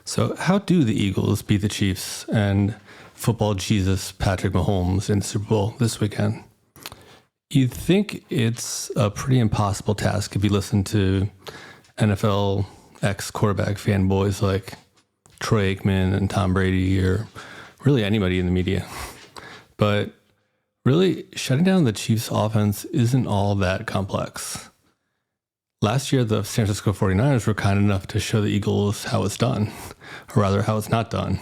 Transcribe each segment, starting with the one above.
So, how do the Eagles beat the Chiefs and football Jesus Patrick Mahomes in the Super Bowl this weekend? You'd think it's a pretty impossible task if you listen to NFL ex-quarterback fanboys like Troy Aikman and Tom Brady, or really anybody in the media. But really, shutting down the Chiefs' offense isn't all that complex. Last year, the San Francisco 49ers were kind enough to show the Eagles how it's done, or rather, how it's not done.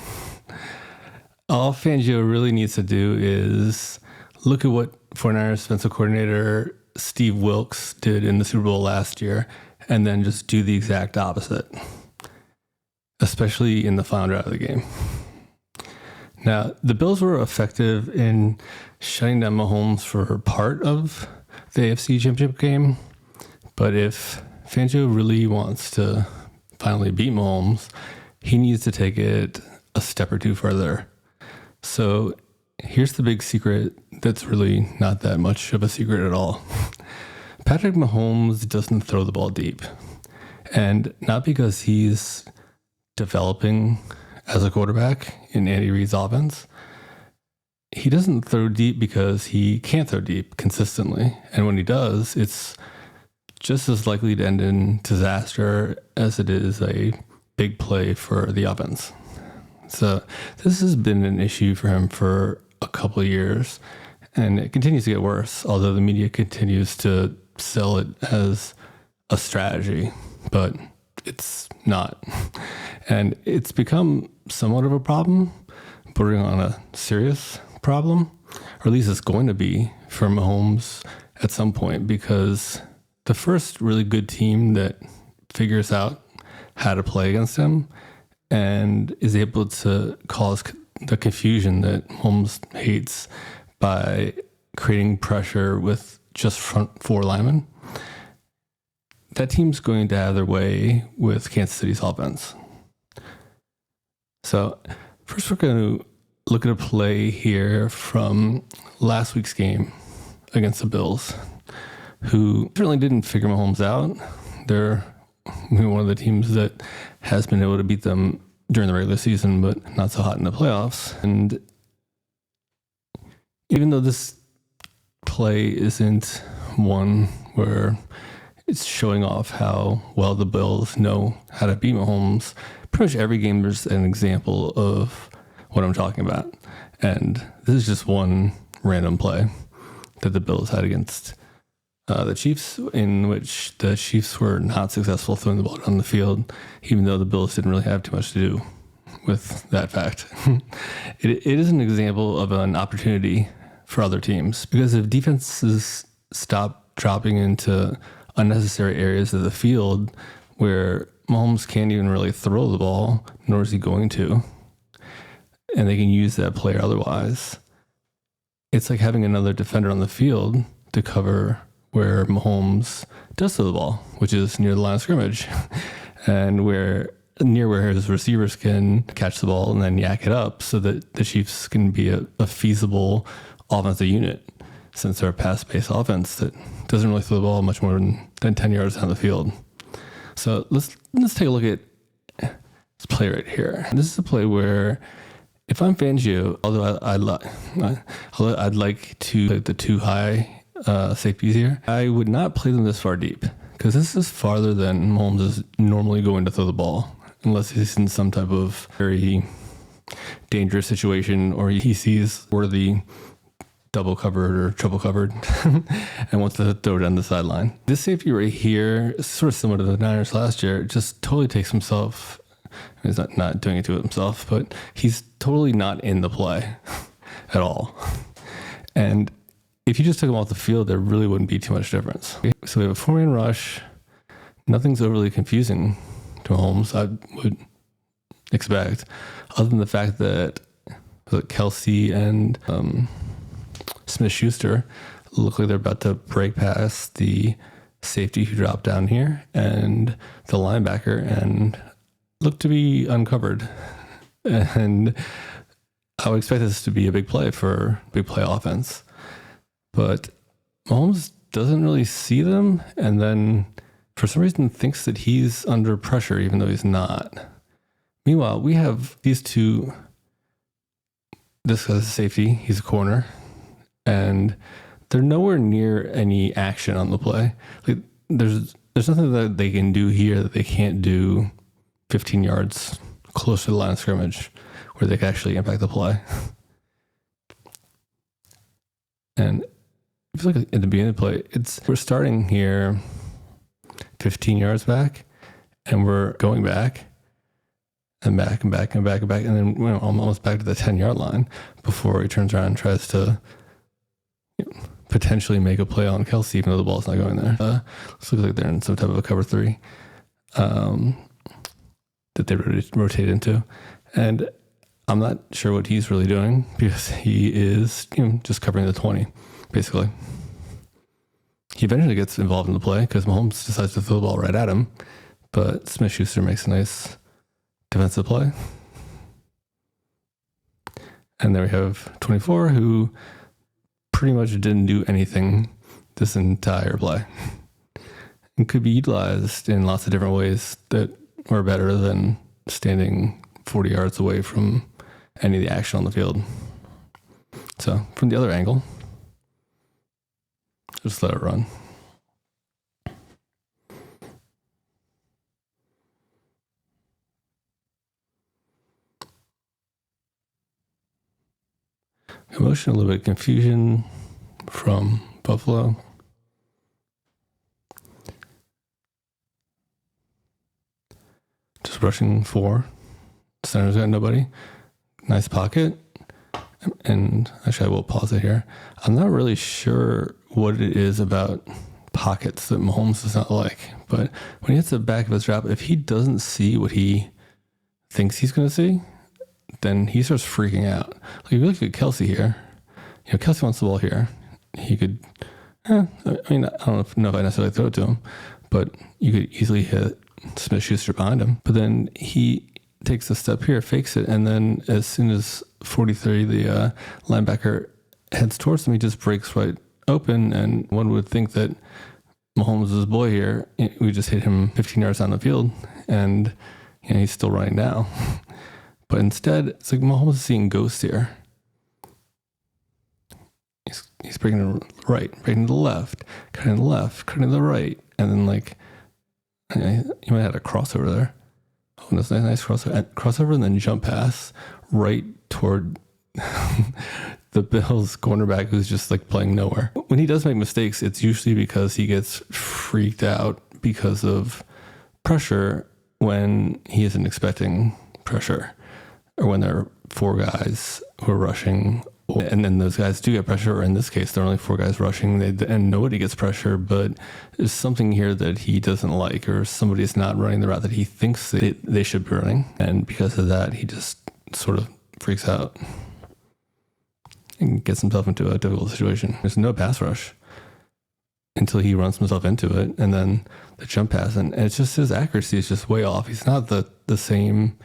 All Fangio really needs to do is look at what 49ers defensive coordinator Steve Wilks did in the Super Bowl last year, and then just do the exact opposite, especially in the final drive of the game. Now, the Bills were effective in shutting down Mahomes for part of the AFC Championship game, but if Fangio really wants to finally beat Mahomes, he needs to take it a step or two further. So here's the big secret that's really not that much of a secret at all. Patrick Mahomes doesn't throw the ball deep. And not because he's developing as a quarterback in Andy Reid's offense. He doesn't throw deep because he can't throw deep consistently. And when he does, it's just as likely to end in disaster as it is a big play for the offense. So this has been an issue for him for a couple of years, and it continues to get worse, although the media continues to sell it as a strategy, but it's not. And it's become somewhat of a problem, bordering on a serious problem, or at least it's going to be for Mahomes at some point, because the first really good team that figures out how to play against him and is able to cause the confusion that Mahomes hates by creating pressure with just front four linemen, that team's going to have their way with Kansas City's offense. So first we're going to look at a play here from last week's game against the Bills, who certainly didn't figure Mahomes out. They're one of the teams that has been able to beat them during the regular season, but not so hot in the playoffs. And even though this play isn't one where it's showing off how well the Bills know how to beat Mahomes, pretty much every game there's an example of what I'm talking about. And this is just one random play that the Bills had against the Chiefs, in which the Chiefs were not successful throwing the ball down the field, even though the Bills didn't really have too much to do with that fact. It is an example of an opportunity for other teams, because if defenses stop dropping into unnecessary areas of the field where Mahomes can't even really throw the ball, nor is he going to, and they can use that player otherwise, it's like having another defender on the field to cover where Mahomes does throw the ball, which is near the line of scrimmage, and where his receivers can catch the ball and then yak it up so that the Chiefs can be a feasible offensive unit, since they're a pass-based offense that doesn't really throw the ball much more than 10 yards down the field. So let's take a look at this play right here. This is a play where, if I'm Fangio, although I'd like to play the two high safeties here, I would not play them this far deep, because this is farther than Mahomes is normally going to throw the ball, unless he's in some type of very dangerous situation, or he sees worthy double covered or triple covered and wants to throw it down the sideline. This safety right here is sort of similar to the Niners last year. It just totally takes himself. He's not doing it to himself, but he's totally not in the play at all. And if you just took him off the field, there really wouldn't be too much difference. So we have a four-man rush. Nothing's overly confusing to Mahomes, I would expect, other than the fact that Kelsey and Smith-Schuster look like they're about to break past the safety who dropped down here and the linebacker and look to be uncovered. And I would expect this to be a big play offense. But Mahomes doesn't really see them, and then for some reason thinks that he's under pressure, even though he's not. Meanwhile, we have these two. This guy's a safety. He's a corner. And they're nowhere near any action on the play. Like, there's nothing that they can do here that they can't do 15 yards close to the line of scrimmage where they can actually impact the play. And if you look at the beginning of the play, we're starting here 15 yards back, and we're going back and back and back and back and back, and then we're almost back to the 10-yard line before he turns around and tries to potentially make a play on Kelsey, even though the ball's not going there. Looks like they're in some type of a cover 3 that they rotate into. And I'm not sure what he's really doing because he is just covering the 20, basically. He eventually gets involved in the play because Mahomes decides to throw the ball right at him, but Smith-Schuster makes a nice defensive play. And there we have 24, who pretty much didn't do anything this entire play. And could be utilized in lots of different ways that were better than standing 40 yards away from any of the action on the field. So from the other angle, just let it run. Emotion, a little bit of confusion from Buffalo. Just rushing 4. Center's got nobody. Nice pocket. And actually, I will pause it here. I'm not really sure what it is about pockets that Mahomes does not like. But when he hits the back of his drop, if he doesn't see what he thinks he's going to see, then he starts freaking out. Like, if you look at Kelsey here, Kelsey wants the ball here. He could, I don't know if I necessarily throw it to him, but you could easily hit Smith-Schuster behind him. But then he takes a step here, fakes it, and then as soon as 43, the linebacker heads towards him, he just breaks right open, and one would think that Mahomes' boy here, we just hit him 15 yards down the field, and he's still running now. But instead, it's like Mahomes is seeing ghosts here. He's breaking to the right, breaking to the left, cutting to the left, cutting to the right, and then he might have had a crossover there. Oh, that's a nice crossover, and then jump pass right toward the Bills cornerback who's just playing nowhere. When he does make mistakes, it's usually because he gets freaked out because of pressure when he isn't expecting pressure, or when there are 4 guys who are rushing, and then those guys do get pressure, or in this case, there are only 4 guys rushing, and nobody gets pressure, but there's something here that he doesn't like, or somebody's not running the route that he thinks they should be running, and because of that, he just sort of freaks out and gets himself into a difficult situation. There's no pass rush until he runs himself into it, and then the jump pass, and it's just his accuracy is just way off. He's not the same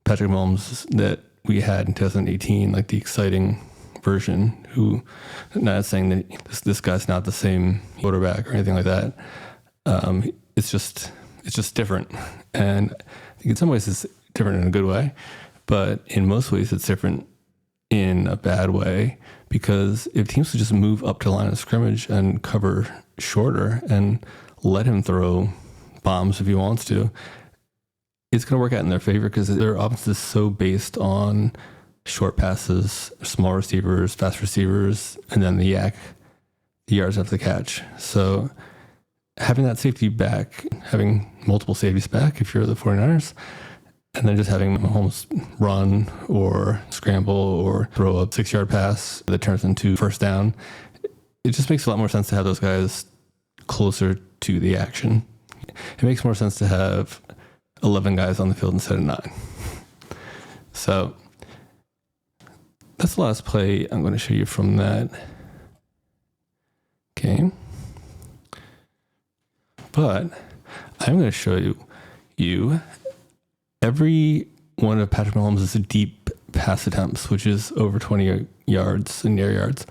Patrick Mahomes that we had in 2018, like the exciting version, who, not saying that this guy's not the same quarterback or anything like that. It's just different. And I think in some ways it's different in a good way, but in most ways it's different in a bad way, because if teams would just move up to the line of scrimmage and cover shorter and let him throw bombs if he wants to, it's going to work out in their favor, because their offense is so based on short passes, small receivers, fast receivers, and then the yards after the catch. So having that safety back, having multiple safeties back if you're the 49ers, and then just having Mahomes run or scramble or throw a 6-yard pass that turns into first down, it just makes a lot more sense to have those guys closer to the action. It makes more sense to have 11 guys on the field instead of 9. So that's the last play I'm going to show you from that game. But I'm going to show you every one of Patrick Mahomes' deep pass attempts, which is over 20 yards in air yards,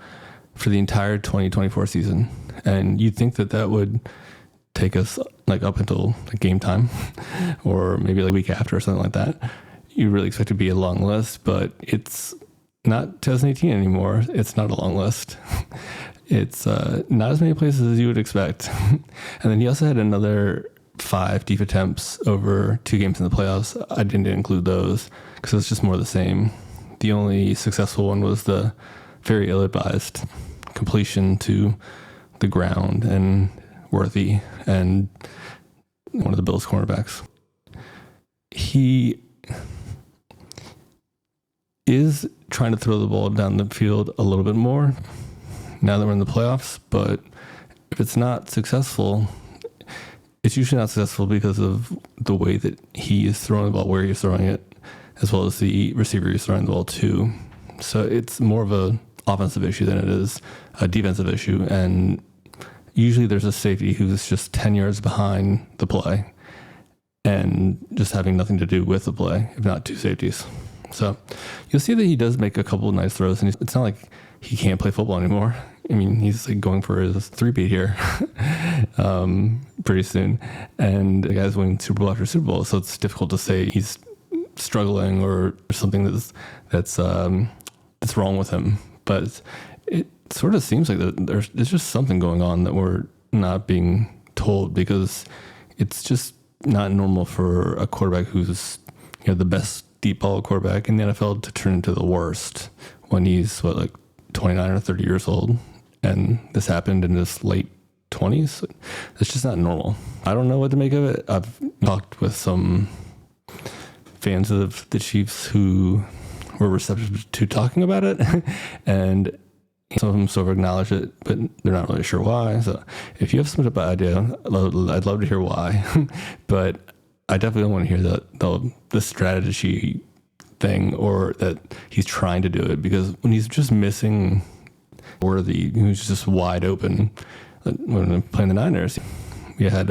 for the entire 2024 season. And you'd think that would take us up until game time, or maybe a week after or something like that. you really expect to be a long list, but it's not 2018 anymore. It's not a long list. It's not as many places as you would expect. And then he also had another 5 deep attempts over 2 games in the playoffs. I didn't include those because it's just more of the same. The only successful one was the very ill-advised completion to the ground and Worthy and one of the Bills cornerbacks. He is trying to throw the ball down the field a little bit more now that we're in the playoffs, but if it's not successful, it's usually not successful because of the way that he is throwing the ball, where he's throwing it, as well as the receiver he's throwing the ball to. So it's more of a offensive issue than it is a defensive issue. And usually there's a safety who's just 10 yards behind the play and just having nothing to do with the play, if not 2 safeties. So you'll see that he does make a couple of nice throws, and it's not like he can't play football anymore. I mean, he's like going for his 3-peat here pretty soon. And the guy's winning Super Bowl after Super Bowl, so it's difficult to say he's struggling or something that's wrong with him. But it sort of seems like there's just something going on that we're not being told, because it's just not normal for a quarterback who's the best deep ball quarterback in the NFL to turn into the worst when he's 29 or 30 years old. And this happened in his late 20s. It's just not normal. I don't know what to make of it. I've talked with some fans of the Chiefs who were receptive to talking about it, and some of them sort of acknowledge it, but they're not really sure why. So if you have some type of idea, I'd love to hear why. But I definitely don't want to hear the strategy thing, or that he's trying to do it, because when he's just missing Worthy, who's just wide open. When playing the Niners, we had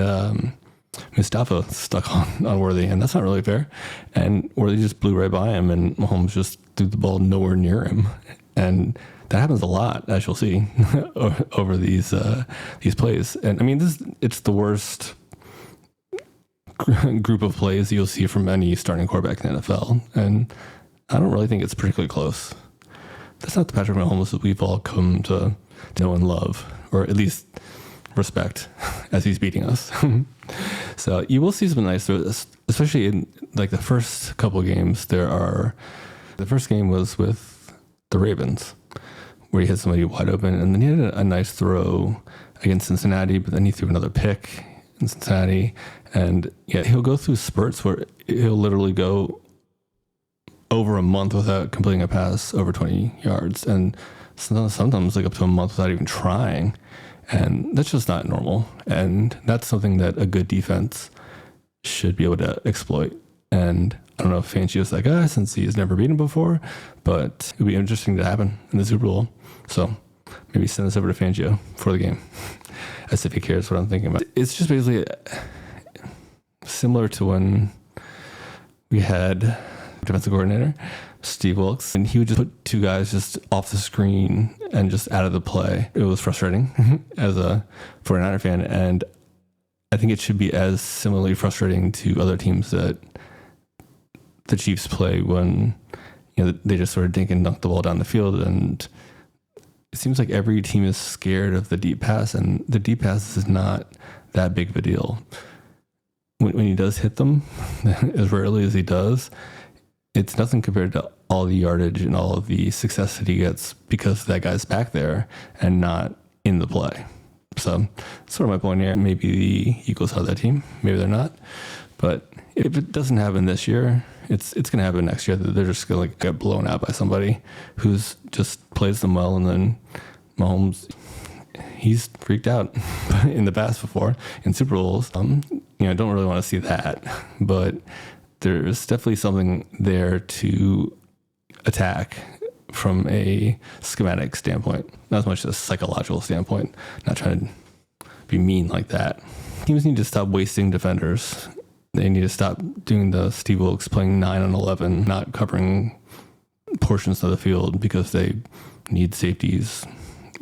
Mustafa stuck on Worthy, and that's not really fair. And Worthy just blew right by him, and Mahomes just threw the ball nowhere near him. And that happens a lot, as you'll see, over these plays. And I mean, it's the worst group of plays you'll see from any starting quarterback in the NFL. And I don't really think it's particularly close. That's not the Patrick Mahomes that we've all come to know and love, or at least respect, as he's beating us. So you will see some nice throws, especially in the first couple of games. The first game was with the Ravens, where he hit somebody wide open, and then he had a nice throw against Cincinnati, but then he threw another pick in Cincinnati. And he'll go through spurts where he'll literally go over a month without completing a pass over 20 yards, and sometimes up to a month without even trying. And that's just not normal. And that's something that a good defense should be able to exploit. And I don't know if Fangio's that guy, since he has never beaten before, but it would be interesting to happen in the Super Bowl. So maybe send this over to Fangio for the game, as if he cares what I'm thinking about. It's just basically similar to when we had defensive coordinator Steve Wilks, and he would just put 2 guys just off the screen and just out of the play. It was frustrating as a 49er fan, and I think it should be as similarly frustrating to other teams that the Chiefs play, when they just sort of dink and dunk the ball down the field. And it seems like every team is scared of the deep pass, and the deep pass is not that big of a deal. When he does hit them, as rarely as he does, it's nothing compared to all the yardage and all of the success that he gets because that guy's back there and not in the play. So that's sort of my point here. Maybe the Eagles have that team. Maybe they're not. But if it doesn't happen this year, it's going to happen next year. They're just going to get blown out by somebody who's just plays them well. And then Mahomes, he's freaked out in the past before in Super Bowls. I don't really want to see that. But there's definitely something there to attack from a schematic standpoint, not as much as a psychological standpoint. Not trying to be mean like that. Teams need to stop wasting defenders. They need to stop doing the Steve Wilks playing 9 on 11, not covering portions of the field because they need safeties,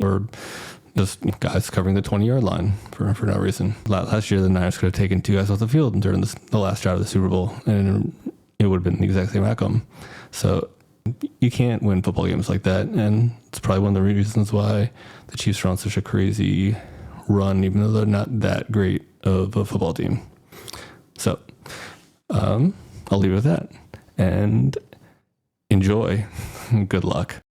or just guys covering the 20-yard line for no reason. Last year, the Niners could have taken 2 guys off the field during the last drive of the Super Bowl, and it would have been the exact same outcome. So you can't win football games like that. And it's probably one of the reasons why the Chiefs are on such a crazy run, even though they're not that great of a football team. So I'll leave it with that and enjoy. Good luck.